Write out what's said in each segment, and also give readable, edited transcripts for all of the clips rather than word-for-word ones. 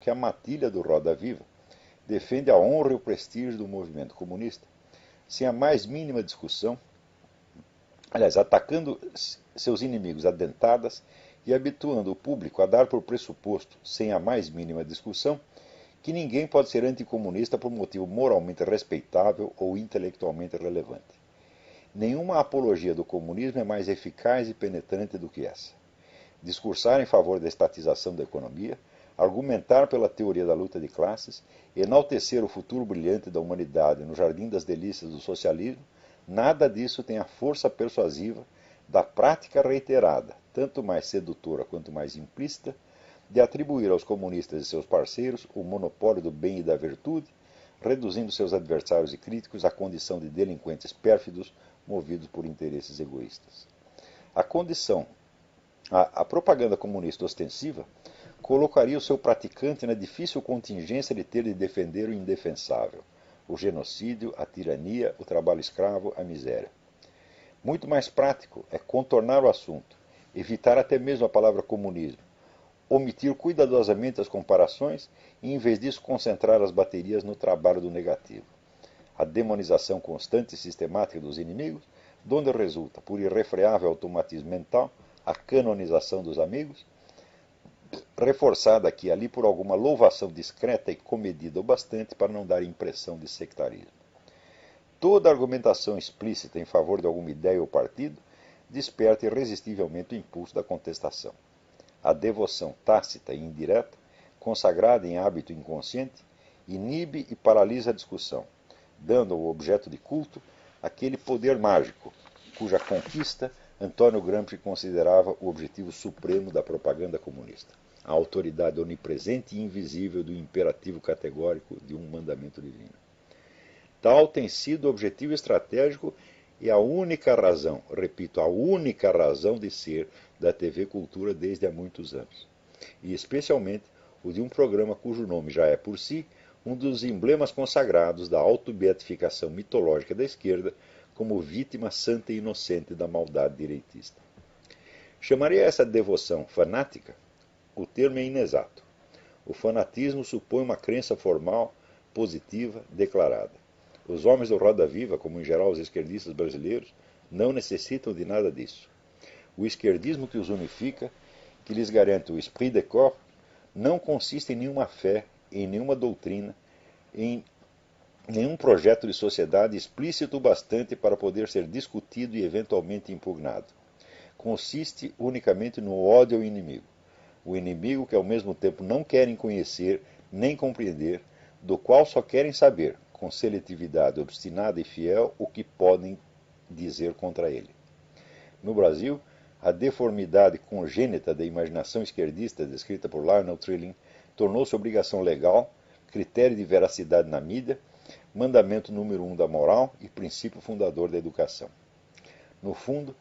que a matilha do Roda Viva defende a honra e o prestígio do movimento comunista, sem a mais mínima discussão, aliás, atacando seus inimigos a dentadas e habituando o público a dar por pressuposto, sem a mais mínima discussão, que ninguém pode ser anticomunista por motivo moralmente respeitável ou intelectualmente relevante. Nenhuma apologia do comunismo é mais eficaz e penetrante do que essa. Discursar em favor da estatização da economia, argumentar pela teoria da luta de classes, enaltecer o futuro brilhante da humanidade no jardim das delícias do socialismo, nada disso tem a força persuasiva da prática reiterada, tanto mais sedutora quanto mais implícita, de atribuir aos comunistas e seus parceiros o monopólio do bem e da virtude, reduzindo seus adversários e críticos à condição de delinquentes pérfidos movidos por interesses egoístas. A propaganda comunista ostensiva colocaria o seu praticante na difícil contingência de ter de defender o indefensável, o genocídio, a tirania, o trabalho escravo, a miséria. Muito mais prático é contornar o assunto, evitar até mesmo a palavra comunismo, omitir cuidadosamente as comparações e, em vez disso, concentrar as baterias no trabalho do negativo. A demonização constante e sistemática dos inimigos, donde resulta, por irrefreável automatismo mental, a canonização dos amigos, reforçada aqui e ali por alguma louvação discreta e comedida o bastante para não dar impressão de sectarismo. Toda argumentação explícita em favor de alguma ideia ou partido desperta irresistivelmente o impulso da contestação. A devoção tácita e indireta, consagrada em hábito inconsciente, inibe e paralisa a discussão, dando ao objeto de culto aquele poder mágico, cuja conquista Antônio Gramsci considerava o objetivo supremo da propaganda comunista, a autoridade onipresente e invisível do imperativo categórico de um mandamento divino. Tal tem sido o objetivo estratégico e a única razão, repito, a única razão de ser da TV Cultura desde há muitos anos. E especialmente o de um programa cujo nome já é por si um dos emblemas consagrados da autobeatificação mitológica da esquerda como vítima santa e inocente da maldade direitista. Chamaria essa devoção fanática? O termo é inexato. O fanatismo supõe uma crença formal, positiva, declarada. Os homens do Roda Viva, como em geral os esquerdistas brasileiros, não necessitam de nada disso. O esquerdismo que os unifica, que lhes garante o esprit de corps, não consiste em nenhuma fé, em nenhuma doutrina, em nenhum projeto de sociedade explícito o bastante para poder ser discutido e eventualmente impugnado. Consiste unicamente no ódio ao inimigo. O inimigo que ao mesmo tempo não querem conhecer nem compreender, do qual só querem saber, com seletividade obstinada e fiel, o que podem dizer contra ele. No Brasil, a deformidade congênita da imaginação esquerdista descrita por Lionel Trilling tornou-se obrigação legal, critério de veracidade na mídia, mandamento número 1 da moral e princípio fundador da educação. No fundo,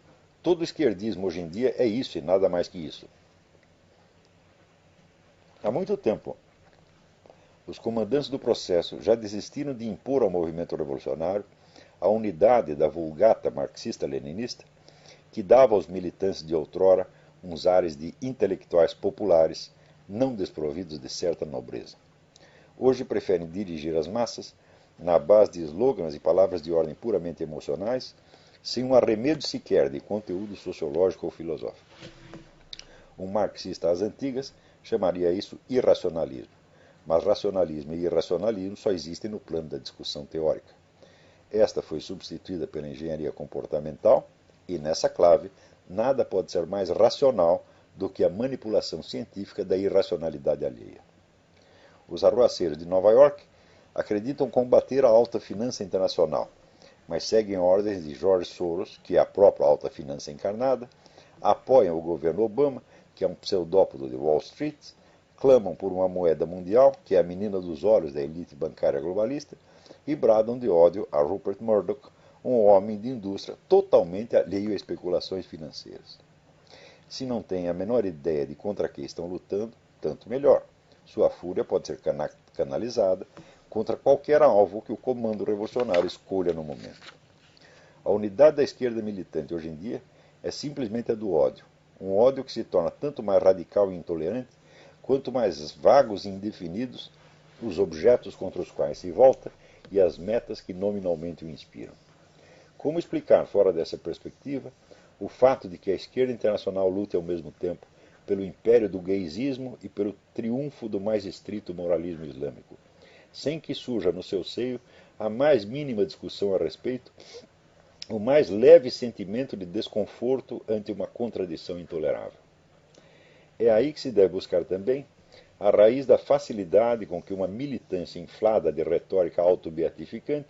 todo esquerdismo hoje em dia é isso e nada mais que isso. Há muito tempo, os comandantes do processo já desistiram de impor ao movimento revolucionário a unidade da vulgata marxista-leninista que dava aos militantes de outrora uns ares de intelectuais populares não desprovidos de certa nobreza. Hoje preferem dirigir as massas na base de slogans e palavras de ordem puramente emocionais, sem um arremedo sequer de conteúdo sociológico ou filosófico. Um marxista às antigas chamaria isso irracionalismo. Mas racionalismo e irracionalismo só existem no plano da discussão teórica. Esta foi substituída pela engenharia comportamental e, nessa clave, nada pode ser mais racional do que a manipulação científica da irracionalidade alheia. Os arruaceiros de Nova York acreditam combater a alta finança internacional, mas seguem ordens de George Soros, que é a própria alta finança encarnada, apoiam o governo Obama, que é um pseudópodo de Wall Street, clamam por uma moeda mundial, que é a menina dos olhos da elite bancária globalista, e bradam de ódio a Rupert Murdoch, um homem de indústria totalmente alheio a especulações financeiras. Se não têm a menor ideia de contra quem estão lutando, tanto melhor. Sua fúria pode ser canalizada contra qualquer alvo que o comando revolucionário escolha no momento. A unidade da esquerda militante hoje em dia é simplesmente a do ódio. Um ódio que se torna tanto mais radical e intolerante quanto mais vagos e indefinidos os objetos contra os quais se volta e as metas que nominalmente o inspiram. Como explicar, fora dessa perspectiva, o fato de que a esquerda internacional lute ao mesmo tempo pelo império do gaysismo e pelo triunfo do mais estrito moralismo islâmico, sem que surja no seu seio a mais mínima discussão a respeito, o mais leve sentimento de desconforto ante uma contradição intolerável? É aí que se deve buscar também a raiz da facilidade com que uma militância inflada de retórica autobeatificante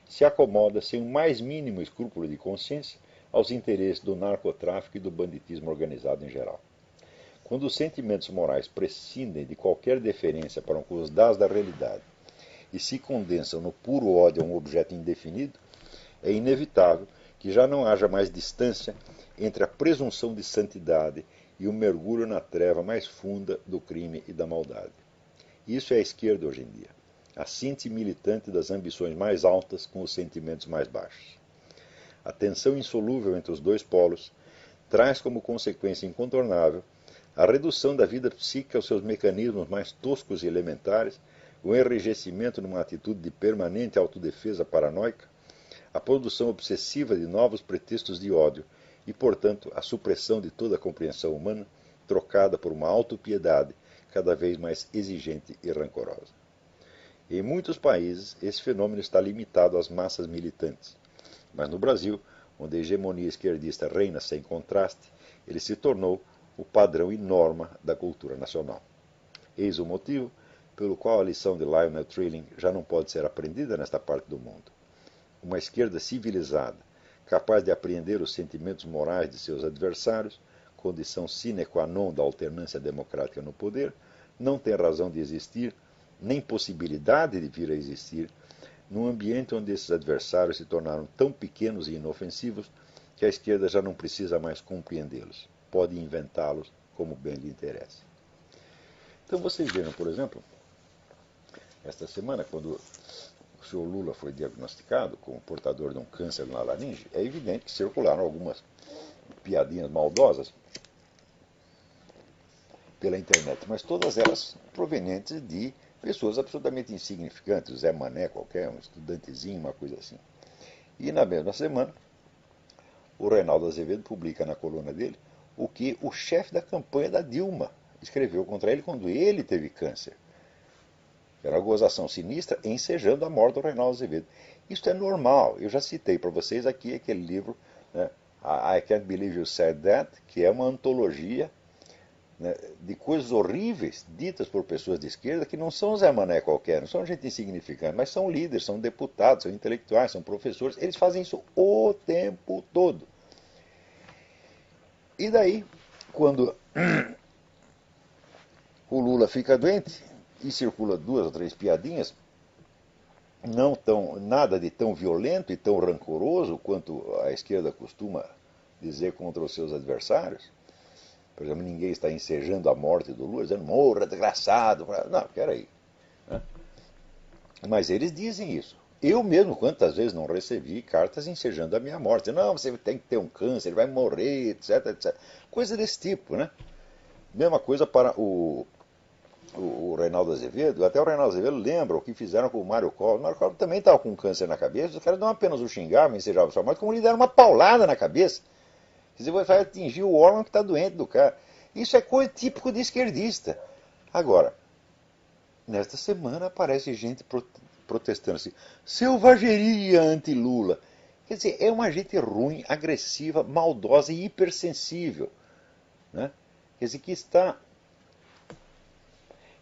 se acomoda sem o mais mínimo escrúpulo de consciência aos interesses do narcotráfico e do banditismo organizado em geral. Quando os sentimentos morais prescindem de qualquer deferência para com os dados da realidade e se condensam no puro ódio a um objeto indefinido, é inevitável que já não haja mais distância entre a presunção de santidade e o mergulho na treva mais funda do crime e da maldade. Isso é a esquerda hoje em dia, a síntese militante das ambições mais altas com os sentimentos mais baixos. A tensão insolúvel entre os dois polos traz como consequência incontornável a redução da vida psíquica aos seus mecanismos mais toscos e elementares, o enrijecimento numa atitude de permanente autodefesa paranoica, a produção obsessiva de novos pretextos de ódio e, portanto, a supressão de toda a compreensão humana, trocada por uma autopiedade cada vez mais exigente e rancorosa. Em muitos países, esse fenômeno está limitado às massas militantes, mas no Brasil, onde a hegemonia esquerdista reina sem contraste, ele se tornou o padrão e norma da cultura nacional. Eis o motivo pelo qual a lição de Lionel Trilling já não pode ser aprendida nesta parte do mundo. Uma esquerda civilizada, capaz de apreender os sentimentos morais de seus adversários, condição sine qua non da alternância democrática no poder, não tem razão de existir, nem possibilidade de vir a existir, num ambiente onde esses adversários se tornaram tão pequenos e inofensivos que a esquerda já não precisa mais compreendê-los. Pode inventá-los como bem lhe interessa. Então vocês viram, por exemplo, esta semana, quando o senhor Lula foi diagnosticado como portador de um câncer na laringe, é evidente que circularam algumas piadinhas maldosas pela internet, mas todas elas provenientes de pessoas absolutamente insignificantes, Zé Mané qualquer, um estudantezinho, uma coisa assim. E na mesma semana, o Reinaldo Azevedo publica na coluna dele o que o chefe da campanha da Dilma escreveu contra ele quando ele teve câncer. Era uma gozação sinistra ensejando a morte do Reinaldo Azevedo. Isso é normal. Eu já citei para vocês aqui aquele livro, né, I Can't Believe You Said That, que é uma antologia, né, de coisas horríveis ditas por pessoas de esquerda que não são Zé Mané qualquer, não são gente insignificante, mas são líderes, são deputados, são intelectuais, são professores. Eles fazem isso o tempo todo. E daí, quando o Lula fica doente e circula 2 ou 3 piadinhas, nada de tão violento e tão rancoroso quanto a esquerda costuma dizer contra os seus adversários. Por exemplo, ninguém está ensejando a morte do Lula, dizendo, morra, desgraçado. Não, peraí. Mas eles dizem isso. Eu mesmo, quantas vezes não recebi cartas ensejando a minha morte. Não, você tem que ter um câncer, ele vai morrer, etc, etc. Coisa desse tipo, né? Mesma coisa para o Reinaldo Azevedo. Até o Reinaldo Azevedo lembra o que fizeram com o Mário Covas. O Mário Covas também estava com um câncer na cabeça. Os caras não apenas o xingavam, ensejavam a sua morte, como lhe deram uma paulada na cabeça. Quer dizer, vai atingir o órgão que está doente do cara. Isso é coisa típico de esquerdista. Agora, nesta semana aparece gente protestando assim, selvageria anti-Lula. Quer dizer, é uma gente ruim, agressiva, maldosa e hipersensível. Né? Quer dizer, que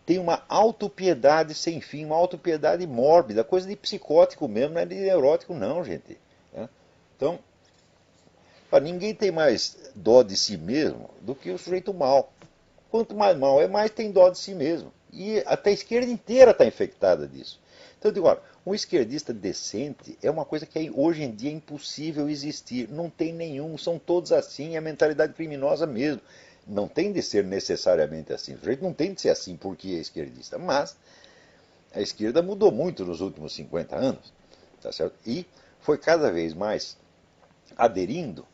tem uma autopiedade sem fim, uma autopiedade mórbida, coisa de psicótico mesmo, não é de neurótico não, gente. Né? Então, ninguém tem mais dó de si mesmo do que o sujeito mau. Quanto mais mau é, mais tem dó de si mesmo. E até a esquerda inteira está infectada disso. Então, eu digo, olha, um esquerdista decente é uma coisa que hoje em dia é impossível existir. Não tem nenhum, são todos assim, é a mentalidade criminosa mesmo. Não tem de ser necessariamente assim. O sujeito não tem de ser assim porque é esquerdista. Mas a esquerda mudou muito nos últimos 50 anos. Tá certo? E foi cada vez mais aderindo,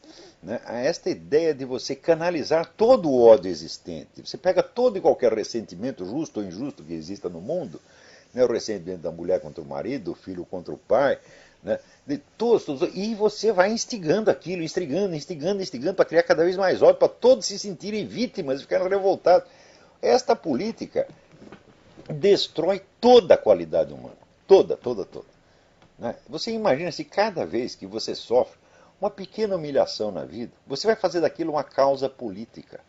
né, a esta ideia de você canalizar todo o ódio existente. Você pega todo e qualquer ressentimento, justo ou injusto, que exista no mundo, né, o ressentimento da mulher contra o marido, do filho contra o pai, né, de todos, e você vai instigando aquilo, instigando, para criar cada vez mais ódio, para todos se sentirem vítimas, ficarem revoltados. Esta política destrói toda a qualidade humana. Toda, toda, toda. Né? Você imagina se cada vez que você sofre uma pequena humilhação na vida, você vai fazer daquilo uma causa política.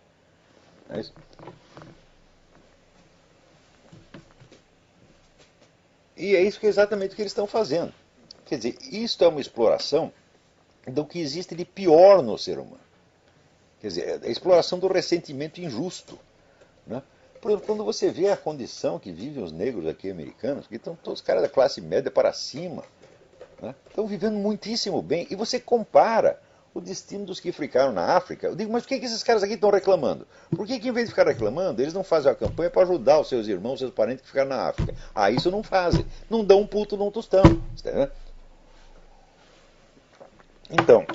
Não é isso? E é isso que é exatamente o que eles estão fazendo. Quer dizer, isto é uma exploração do que existe de pior no ser humano. Quer dizer, é a exploração do ressentimento injusto. Né? Por exemplo, quando você vê a condição que vivem os negros aqui americanos, que estão todos caras da classe média para cima, né? Estão vivendo muitíssimo bem, e você compara o destino dos que ficaram na África. Eu digo, mas por que esses caras aqui estão reclamando? Por que em vez de ficar reclamando, eles não fazem a campanha para ajudar os seus irmãos, seus parentes que ficaram na África? Ah, isso não fazem. Não dão um puto num tostão. Né? Então,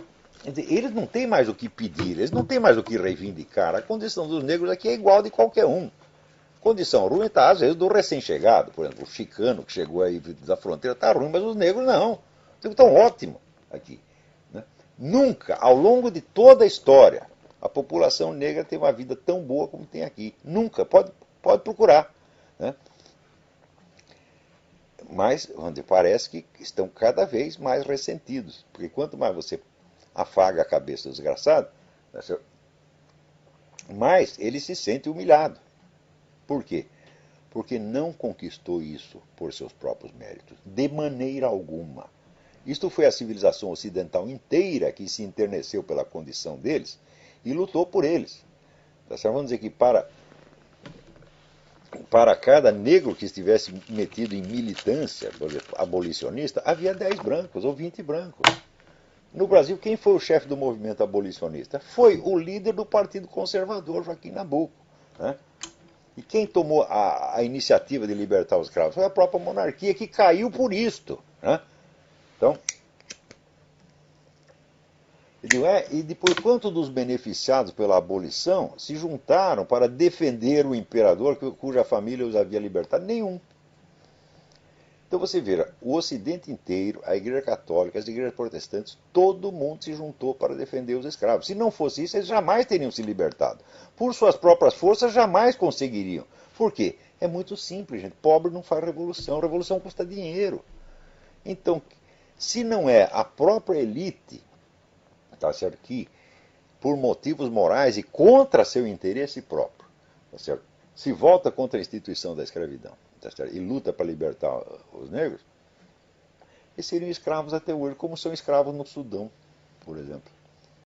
eles não têm mais o que pedir, eles não têm mais o que reivindicar. A condição dos negros aqui é igual de qualquer um. Condição ruim está, às vezes, do recém-chegado. Por exemplo, o chicano que chegou aí da fronteira está ruim, mas os negros não. Estão ótimos aqui. Né? Nunca, ao longo de toda a história, a população negra teve uma vida tão boa como tem aqui. Nunca. Pode procurar. Né? Mas onde parece que estão cada vez mais ressentidos. Porque quanto mais você afaga a cabeça do desgraçado, mais ele se sente humilhado. Por quê? Porque não conquistou isso por seus próprios méritos, de maneira alguma. Isto foi a civilização ocidental inteira que se enterneceu pela condição deles e lutou por eles. Vamos dizer que para cada negro que estivesse metido em militância abolicionista, havia 10 brancos ou 20 brancos. No Brasil, quem foi o chefe do movimento abolicionista? Foi o líder do Partido Conservador, Joaquim Nabuco. Né? E quem tomou a iniciativa de libertar os escravos foi a própria monarquia, que caiu por isto. Né? Então, e depois, quanto dos beneficiados pela abolição se juntaram para defender o imperador cuja família os havia libertado? Nenhum. Então você vê, o Ocidente inteiro, a Igreja Católica, as igrejas protestantes, todo mundo se juntou para defender os escravos. Se não fosse isso, eles jamais teriam se libertado. Por suas próprias forças, jamais conseguiriam. Por quê? É muito simples, gente. Pobre não faz revolução. Revolução custa dinheiro. Então, se não é a própria elite, tá certo, que por motivos morais e contra seu interesse próprio, tá certo, se volta contra a instituição da escravidão, tá certo, e luta para libertar os negros, eles seriam escravos até hoje, como são escravos no Sudão, por exemplo.